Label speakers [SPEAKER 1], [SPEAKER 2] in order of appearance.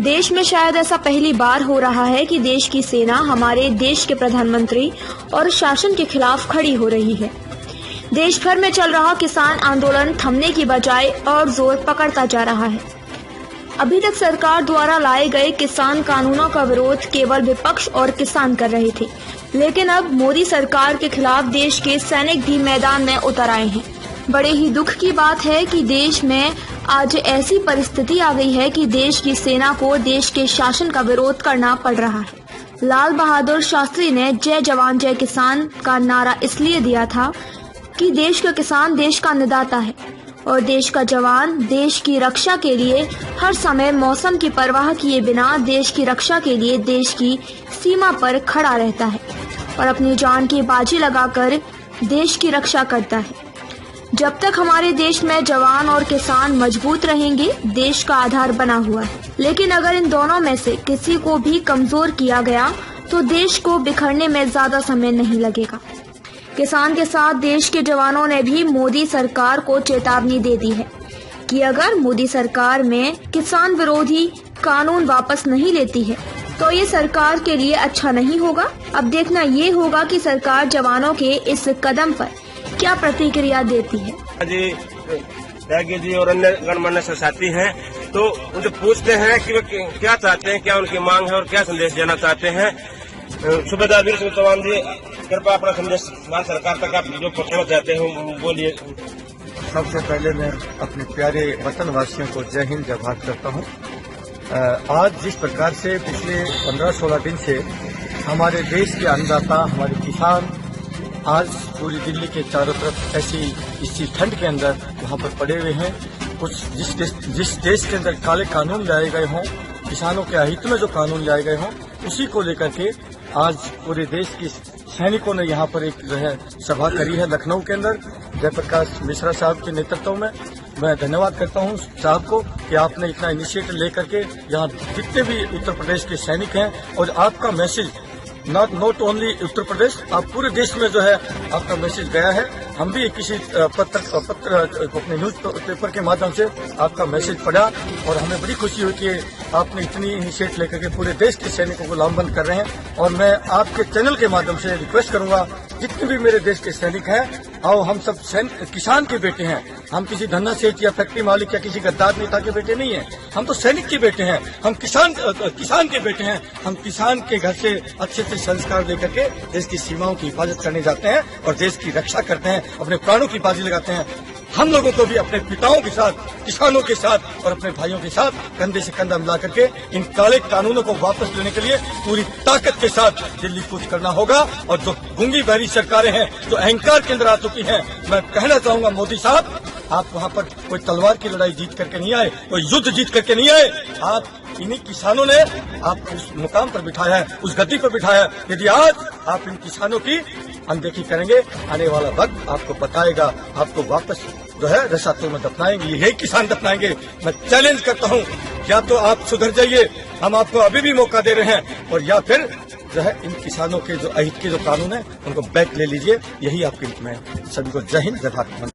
[SPEAKER 1] देश में शायद ऐसा पहली बार हो रहा है कि देश की सेना हमारे देश के प्रधानमंत्री और शासन के खिलाफ खड़ी हो रही है। देश भर में चल रहा किसान आंदोलन थमने की बजाय और जोर पकड़ता जा रहा है। अभी तक सरकार द्वारा लाए गए किसान कानूनों का विरोध केवल विपक्ष और किसान कर रहे थे, लेकिन अब मोदी सरकार के खिलाफ देश के सैनिक भी मैदान में उतर आए हैं। बड़े ही दुख की बात है कि देश में आज ऐसी परिस्थिति आ गई है कि देश की सेना को देश के शासन का विरोध करना पड़ रहा है। लाल बहादुर शास्त्री ने जय जवान जय किसान का नारा इसलिए दिया था कि देश का किसान देश का अन्नदाता है और देश का जवान देश की रक्षा के लिए हर समय मौसम की परवाह किए बिना देश की रक्षा के लिए देश की सीमा पर खड़ा रहता है और अपनी जान की बाजी लगाकर देश की रक्षा करता है। जब तक हमारे देश में जवान और किसान मजबूत रहेंगे, देश का आधार बना हुआ है। लेकिन अगर इन दोनों में से किसी को भी कमजोर किया गया तो देश को बिखरने में ज्यादा समय नहीं लगेगा। किसान के साथ देश के जवानों ने भी मोदी सरकार को चेतावनी दे दी है कि अगर मोदी सरकार में किसान विरोधी कानून वापस नहीं लेती है तो ये सरकार के लिए अच्छा नहीं होगा। अब देखना ये होगा कि सरकार जवानों के इस कदम पर क्या प्रतिक्रिया देती है।
[SPEAKER 2] जी त्यागी जी और अन्य गणमान्य साथी हैं, तो उनसे पूछते हैं कि वे क्या चाहते हैं, क्या उनकी मांग है और क्या संदेश देना चाहते हैं। सूबेदार वीर सिंह चौहान जी, कृपया अपना संदेश भारत सरकार तक आप जो पहुंचाना चाहते हो बोलिए।
[SPEAKER 3] सबसे पहले मैं अपने प्यारे वतन वासियों को जय हिंद जय भारत करता हूँ। आज जिस प्रकार से पिछले 15-16 दिन से हमारे देश के अन्नदाता, हमारे किसान आज पूरी दिल्ली के चारों तरफ ऐसी इसी ठंड के अंदर वहाँ पर पड़े हुए हैं। कुछ जिस देश के अंदर काले कानून लाए गए हों, किसानों के अहित में जो कानून लाए गए हों, उसी को लेकर के आज पूरे देश के सैनिकों ने यहाँ पर एक जो है सभा करी है लखनऊ के अंदर। जयप्रकाश मिश्रा साहब के नेतृत्व में मैं धन्यवाद करता हूँ साहब को कि आपने इतना इनिशिएटिव लेकर के यहाँ जितने भी उत्तर प्रदेश के सैनिक हैं और आपका message not only Uttar Pradesh, आप पूरे देश में जो है आपका मैसेज गया है। हम भी किसी पत्र अपने न्यूज पेपर के माध्यम से आपका मैसेज पढ़ा और हमें बड़ी खुशी हुई कि आपने इतनी इनिशिएटिव लेकर के पूरे देश के सैनिकों को लामबंद कर रहे हैं। और मैं आपके चैनल के माध्यम से रिक्वेस्ट करूंगा, जितने भी मेरे देश के सैनिक हैं, आओ हम सब किसान के बेटे हैं। हम किसी धन्ना सेठ या फैक्ट्री मालिक या किसी गद्दार नेता के बेटे नहीं हैं। हम तो सैनिक के बेटे हैं, हम किसान के बेटे हैं। हम किसान के घर से अच्छे से संस्कार लेकर के देश की सीमाओं की हिफाजत करने जाते हैं और देश की रक्षा करते हैं, अपने प्राणों की बाजी लगाते हैं। हम लोगों को भी अपने पिताओं के साथ, किसानों के साथ और अपने भाइयों के साथ कंधे से कंधा मिला करके इन काले कानूनों को वापस लेने के लिए पूरी ताकत के साथ दिल्ली कूच करना होगा। और जो गूंगी बहरी सरकारें हैं, जो अहंकार के अंदर आ चुकी हैं, मैं कहना चाहूंगा मोदी साहब, आप वहाँ पर कोई तलवार की लड़ाई जीत करके नहीं आए, कोई युद्ध जीत करके नहीं आए। आप इन्हीं किसानों ने आपको उस मुकाम पर बिठाया है, उस गद्दी पर बिठाया है। यदि आज आप इन किसानों की अनदेखी करेंगे, आने वाला वक्त आपको बताएगा, आपको वापस जो है रसातों में दफनाएंगे, यही किसान दफनाएंगे। मैं चैलेंज करता हूँ, या तो आप सुधर जाइए, हम आपको अभी भी मौका दे रहे हैं, और या फिर जो है इन किसानों के जो अहित के जो कानून है उनको बैक ले लीजिए। यही आपकी मैं सभी को जय हिंद जय भारत।